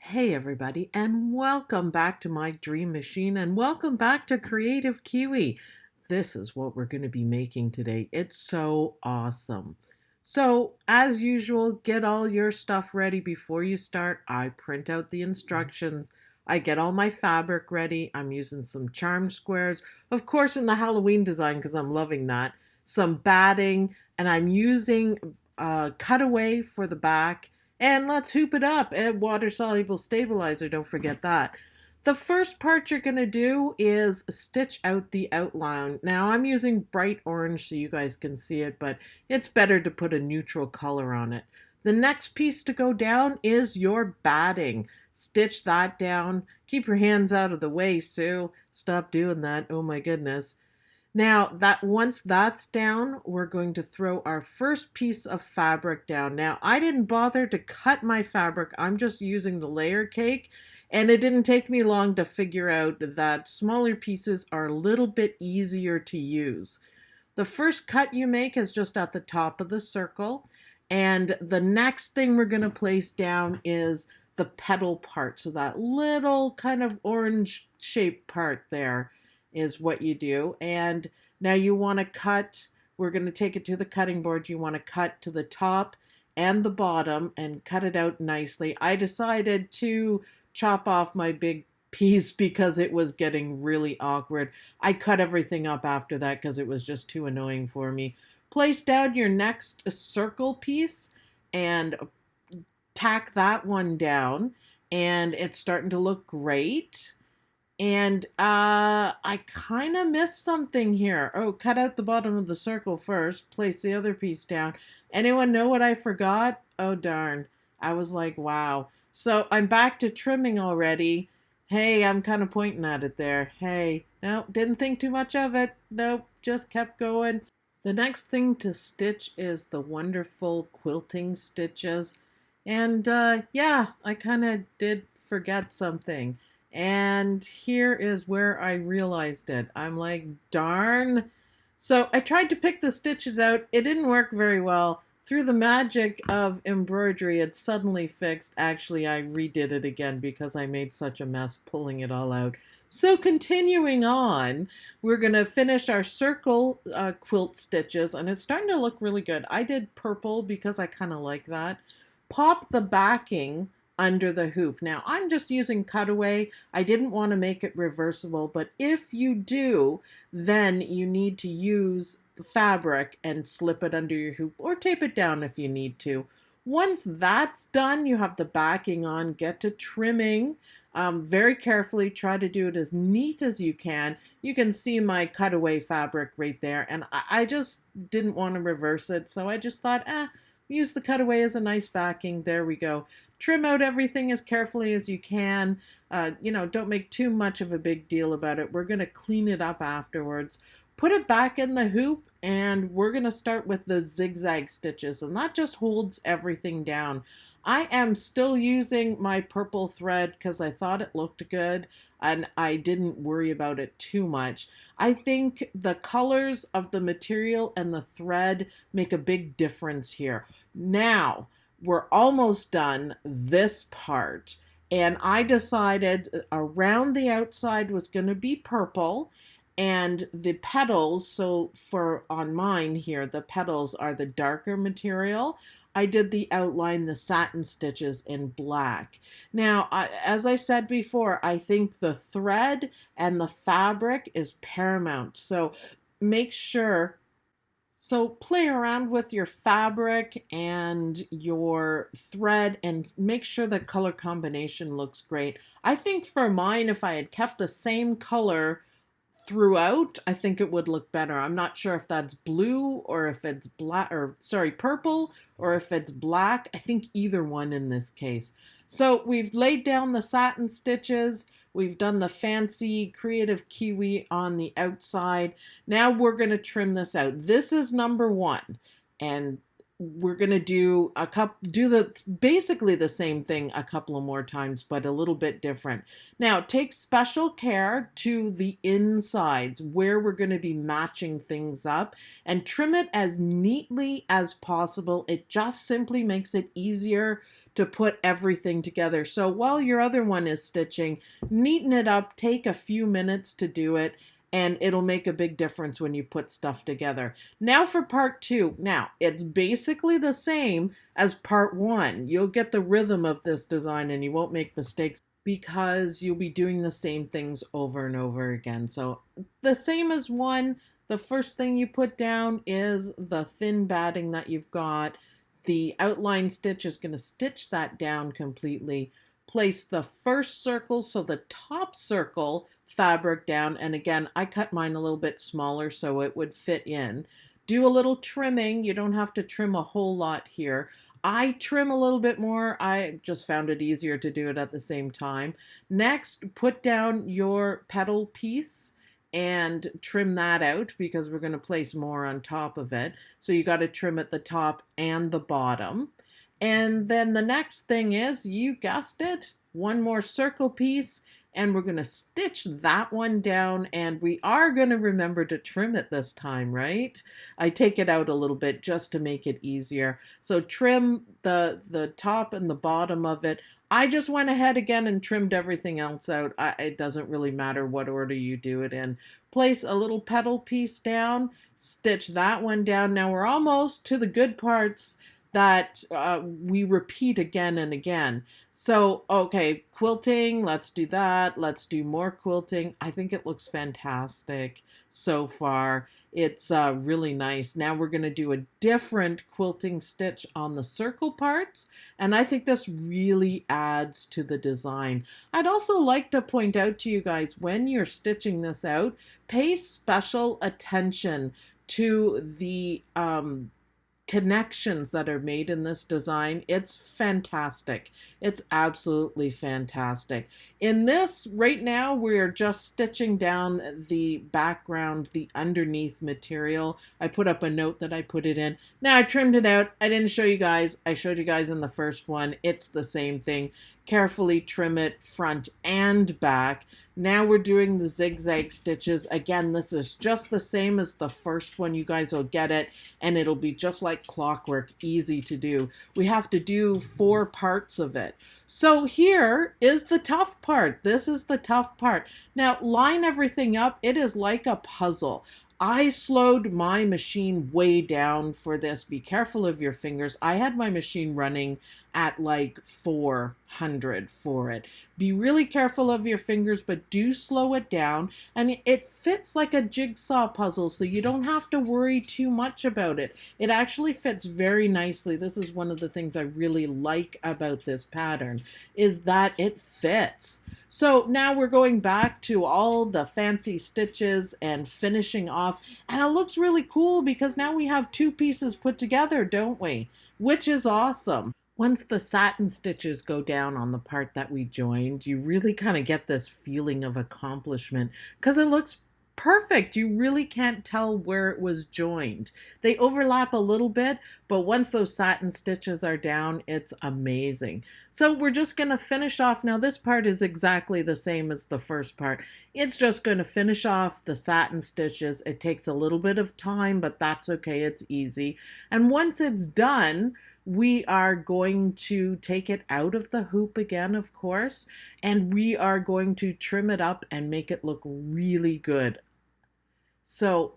Hey everybody, and welcome back to my dream machine, and welcome back to Creative Kiwi. This is what we're going to be making today. It's so awesome. So, as usual, get all your stuff ready before you start. I print out the instructions. I get all my fabric ready. I'm using some charm squares, of course, in the Halloween design because I'm loving that. Some batting, and I'm using cutaway for the back, and let's hoop it up. And water-soluble stabilizer, don't forget that. The first part you're going to do is stitch out the outline. Now I'm using bright orange so you guys can see it, but it's better to put a neutral color on it. The next piece to go down is your batting. Stitch that down. Keep your hands out of the way, Sue. Stop doing that. Oh my goodness. Now that once that's down, we're going to throw our first piece of fabric down. Now I didn't bother to cut my fabric. I'm just using the layer cake, and it didn't take me long to figure out that smaller pieces are a little bit easier to use. The first cut you make is just at the top of the circle, and the next thing we're going to place down is the petal part. So that little kind of orange shaped part there is what you do. And now you want to cut, we're going to take it to the cutting board. You want to cut to the top and the bottom and cut it out nicely. I decided to chop off my big piece because it was getting really awkward. I cut everything up after that because it was just too annoying for me. Place down your next circle piece and tack that one down, and it's starting to look great. And I kind of missed something here. Oh, cut out the bottom of the circle first, place the other piece down. Anyone know what I forgot? Oh, darn. I was like, wow. So I'm back to trimming already. Hey, I'm kind of pointing at it there. Hey, no, didn't think too much of it. Nope, just kept going. The next thing to stitch is the wonderful quilting stitches. And yeah, I kind of did forget something. And here is where I realized it. I'm like, darn. So I tried to pick the stitches out. It didn't work very well. Through the magic of embroidery, it suddenly fixed. Actually, I redid it again because I made such a mess pulling it all out. So continuing on, we're going to finish our circle quilt stitches, and it's starting to look really good. I did purple because I kind of like that. Pop the backing under the hoop. Now I'm just using cutaway. I didn't want to make it reversible, but if you do, then you need to use the fabric and slip it under your hoop or tape it down if you need to. Once that's done, you have the backing on, get to trimming. Very carefully, try to do it as neat as you can. You can see my cutaway fabric right there, and I just didn't want to reverse it, so I just thought, use the cutaway as a nice backing. There we go. Trim out everything as carefully as you can. Don't make too much of a big deal about it. We're going to clean it up afterwards. Put it back in the hoop, and we're going to start with the zigzag stitches, and that just holds everything down. I am still using my purple thread because I thought it looked good and I didn't worry about it too much. I think the colors of the material and the thread make a big difference here. Now, we're almost done this part, and I decided around the outside was going to be purple, and the petals, so for on mine here, the petals are the darker material. I did the outline, the satin stitches in black. Now, as I said before, I think the thread and the fabric is paramount. So make sure, so play around with your fabric and your thread and make sure the color combination looks great. I think for mine, if I had kept the same color throughout, I think it would look better. I'm not sure if that's blue or if it's black, or sorry, purple, or if it's black. I think either one in this case. So we've laid down the satin stitches. We've done the fancy Creative Kiwi on the outside. Now we're going to trim this out. This is number one. And we're going to basically the same thing a couple of more times, but a little bit different. Now, take special care to the insides where we're going to be matching things up, and trim it as neatly as possible. It just simply makes it easier to put everything together. So while your other one is stitching, neaten it up, take a few minutes to do it, and it'll make a big difference when you put stuff together. Now for part 2. Now, it's basically the same as part 1. You'll get the rhythm of this design and you won't make mistakes because you'll be doing the same things over and over again. So the same as 1, the first thing you put down is the thin batting that you've got. The outline stitch is going to stitch that down completely. Place the first circle, so the top circle fabric down, and again I cut mine a little bit smaller so it would fit in. Do a little trimming. You don't have to trim a whole lot here. I trim a little bit more. I just found it easier to do it at the same time. Next, put down your petal piece and trim that out because we're going to place more on top of it. So you got to trim at the top and the bottom. And then the next thing is, you guessed it, one more circle piece, and we're going to stitch that one down, and we are going to remember to trim it this time, right? I take it out a little bit just to make it easier. So trim the top and the bottom of it. I just went ahead again and trimmed everything else out. It doesn't really matter what order you do it in. Place a little petal piece down, stitch that one down. Now we're almost to the good parts that we repeat again and again. So, okay, quilting, let's do that. Let's do more quilting. I think it looks fantastic so far. It's really nice. Now we're going to do a different quilting stitch on the circle parts, and I think this really adds to the design. I'd also like to point out to you guys, when you're stitching this out, pay special attention to the connections that are made in this design. It's fantastic. It's absolutely fantastic. In this, right now, we're just stitching down the background, the underneath material. I put up a note that I put it in. Now I trimmed it out. I didn't show you guys. I showed you guys in the first one. It's the same thing. Carefully trim it front and back. Now we're doing the zigzag stitches. Again, this is just the same as the first one. You guys will get it, and it'll be just like clockwork, easy to do. We have to do 4 parts of it. So here is the tough part. This is the tough part. Now line everything up. It is like a puzzle. I slowed my machine way down for this. Be careful of your fingers. I had my machine running at like 400 for it. Be really careful of your fingers, but do slow it down. And it fits like a jigsaw puzzle, so you don't have to worry too much about it. It actually fits very nicely. This is one of the things I really like about this pattern, is that it fits. So now we're going back to all the fancy stitches and finishing off. And it looks really cool because now we have 2 pieces put together, don't we? Which is awesome. Once the satin stitches go down on the part that we joined, you really kind of get this feeling of accomplishment because it looks perfect. You really can't tell where it was joined. They overlap a little bit, but once those satin stitches are down, it's amazing. So we're just going to finish off. Now this part is exactly the same as the first part. It's just going to finish off the satin stitches. It takes a little bit of time, but that's okay. It's easy. And once it's done, we are going to take it out of the hoop again, of course, and we are going to trim it up and make it look really good. So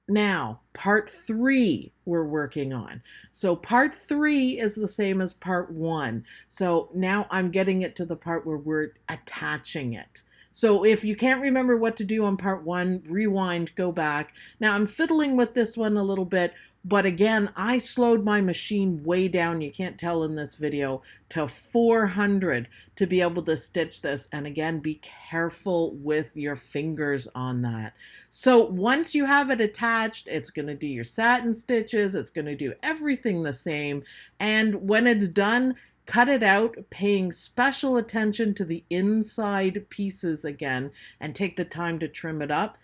now part 3 we're working on. So part 3 is the same as part 1. So now I'm getting it to the part where we're attaching it. So if you can't remember what to do on part 1, rewind, go back. Now I'm fiddling with this one a little bit, but again, I slowed my machine way down, you can't tell in this video, to 400 to be able to stitch this. And again, be careful with your fingers on that. So once you have it attached, it's going to do your satin stitches, it's going to do everything the same. And when it's done, cut it out, paying special attention to the inside pieces again, and take the time to trim it up.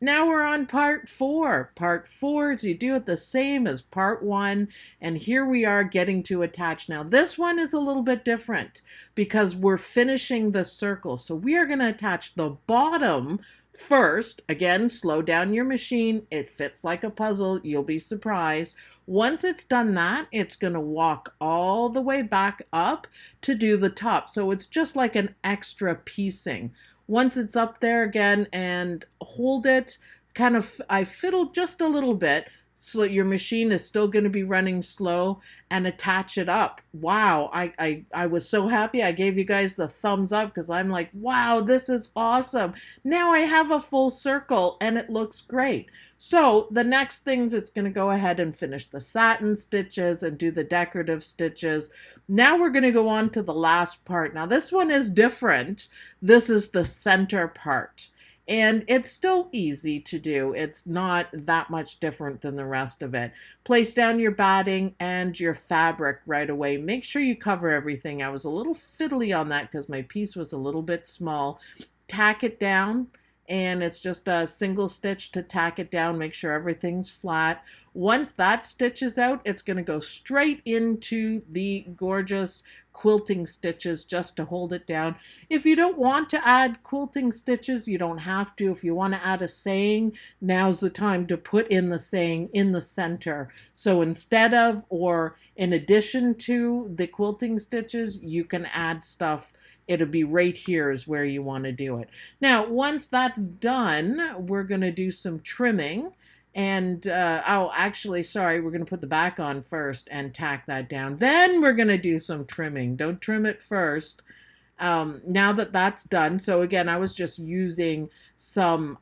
Now we're on part 4. Part 4 is you do it the same as part 1, and here we are getting to attach. Now this one is a little bit different because we're finishing the circle. So we are going to attach the bottom first. Again, slow down your machine. It fits like a puzzle. You'll be surprised. Once it's done that, it's going to walk all the way back up to do the top. So it's just like an extra piecing. Once it's up there again, and hold it, kind of, I fiddle just a little bit so your machine is still going to be running slow, and attach it up. Wow, I was so happy. I gave you guys the thumbs up because I'm like, wow, this is awesome. Now I have a full circle and it looks great. So the next things, it's going to go ahead and finish the satin stitches and do the decorative stitches. Now we're going to go on to the last part. Now this one is different. This is the center part. And it's still easy to do. It's not that much different than the rest of it. Place down your batting and your fabric right away. Make sure you cover everything. I was a little fiddly on that because my piece was a little bit small. Tack it down, and it's just a single stitch to tack it down. Make sure everything's flat. Once that stitch is out, it's going to go straight into the gorgeous quilting stitches just to hold it down. If you don't want to add quilting stitches, you don't have to. If you want to add a saying, now's the time to put in the saying in the center. So instead of, or in addition to the quilting stitches, you can add stuff. It'll be right here is where you want to do it. Now, once that's done, we're going to do some trimming. And, oh, actually, sorry, we're going to put the back on first and tack that down. Then we're going to do some trimming. Don't trim it first. Now that that's done, so again, I was just using some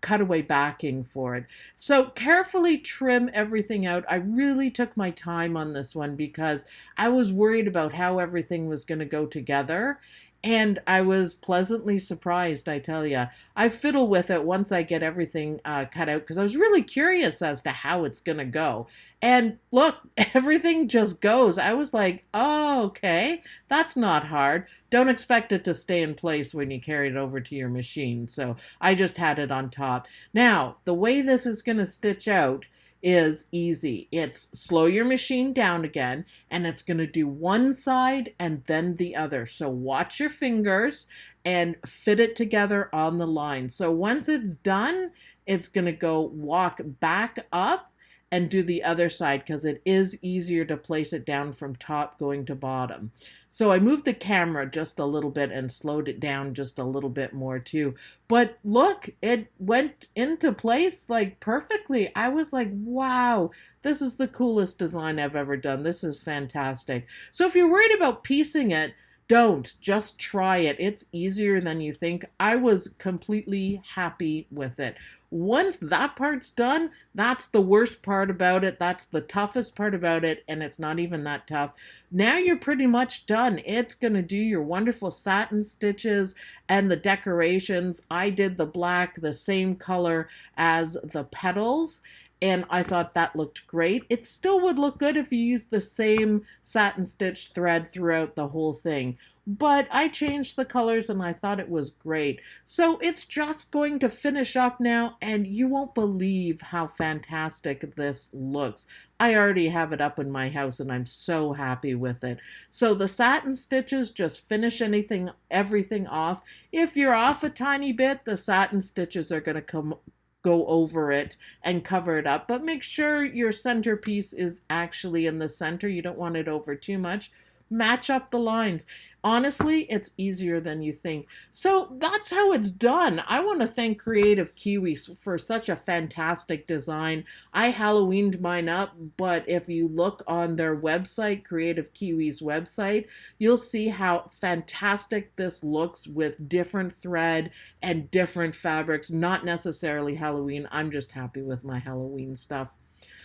cutaway backing for it. So carefully trim everything out. I really took my time on this one because I was worried about how everything was going to go together. And I was pleasantly surprised, I tell you. I fiddle with it once I get everything cut out because I was really curious as to how it's going to go. And look, everything just goes. I was like, oh, okay, that's not hard. Don't expect it to stay in place when you carry it over to your machine. So I just had it on top. Now, the way this is going to stitch out is easy. It's slow your machine down again, and it's going to do one side and then the other. So watch your fingers and fit it together on the line. So once it's done, it's going to go walk back up and do the other side because it is easier to place it down from top going to bottom. So I moved the camera just a little bit and slowed it down just a little bit more too. But look, it went into place like perfectly. I was like, wow, this is the coolest design I've ever done. This is fantastic. So if you're worried about piecing it, don't. Just try it. It's easier than you think. I was completely happy with it. Once that part's done, that's the worst part about it. That's the toughest part about it, and it's not even that tough. Now you're pretty much done. It's going to do your wonderful satin stitches and the decorations. I did the black, the same color as the petals, and I thought that looked great. It still would look good if you used the same satin stitch thread throughout the whole thing. But I changed the colors and I thought it was great. So it's just going to finish up now, and you won't believe how fantastic this looks. I already have it up in my house and I'm so happy with it. So the satin stitches just finish everything off. If you're off a tiny bit, the satin stitches are going to go over it and cover it up, but make sure your centerpiece is actually in the center. You don't want it over too much. Match up the lines. Honestly, it's easier than you think. So that's how it's done. I want to thank Kreative Kiwi for such a fantastic design. I Halloweened mine up, but if you look on their website, Kreative Kiwi's website, you'll see how fantastic this looks with different thread and different fabrics. Not necessarily Halloween. I'm just happy with my Halloween stuff.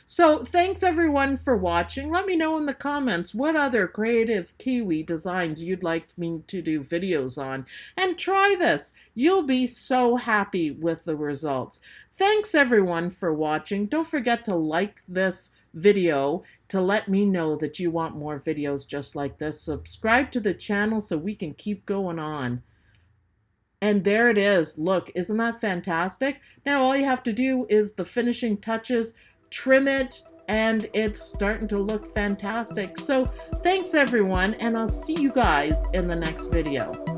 So thanks everyone for watching. Let me know in the comments what other Kreative Kiwi designs you'd like me to do videos on. And try this. You'll be so happy with the results. Thanks everyone for watching. Don't forget to like this video to let me know that you want more videos just like this. Subscribe to the channel so we can keep going on. And there it is. Look, isn't that fantastic? Now all you have to do is the finishing touches, trim it, and it's starting to look fantastic. So thanks everyone, and I'll see you guys in the next video.